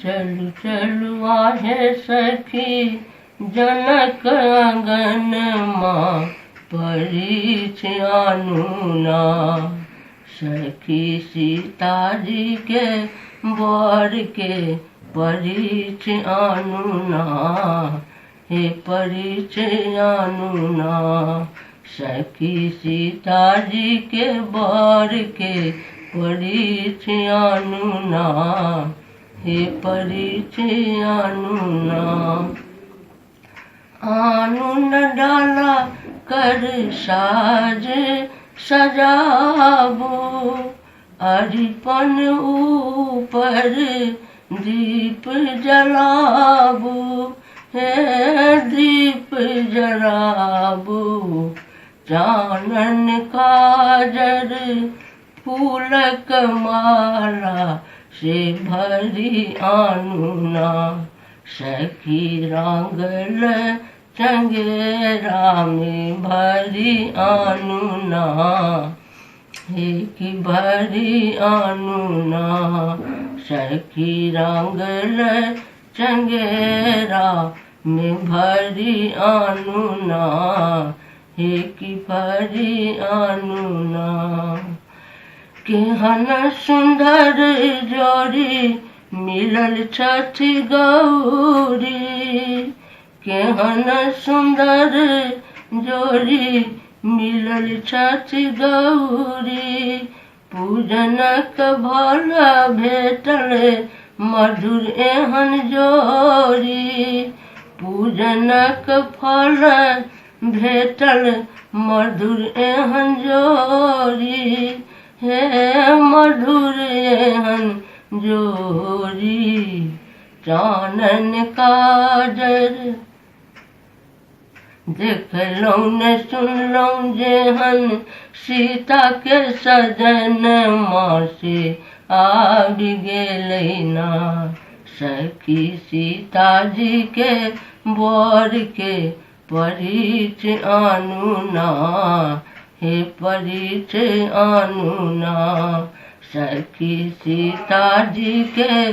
चलु चलु आहे सखी जनक आंगन माँ परिछे आनुना। सखी सीता जी के बर के परिछे आनुना, हे परिछे आनुना। सखी सीता जी के बर के परिछे आनुना, हे परिछे आनुना। आनुन डाला कर साज सजाबो, अरिपन ऊपर दीप जलाबो, हे दीप जलाबो। चानन काजर फूलक माला से भरी आनुना। सखी रांगल चंगेरा में भरी आनुना, हे की भरी आनुना। सखी रांगल चंगेरा में भरी आनुना, हे की भरी आनुना। केहन सुंदर जोड़ी मिलल छठी गौरी, केहन सुंदर जोड़ी मिलल छठी गौरी। पूजनक भला भेटल मधुर एहन जोड़ी, पूजनक फल भेटल मधुर एहन जोड़ी, हे मधुर एहन जोड़ी। चानन काजर देखलौं न सुनलौं जेहन सीता के सजन माँ से आबि गेलै ना। सखी सीता जी के बर के परिछे आनुना, हे परिछे आनुना। सखी सीता जी के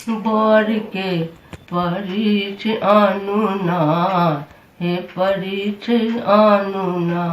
बर के परिछे आनुना, हे परिछे आनुना।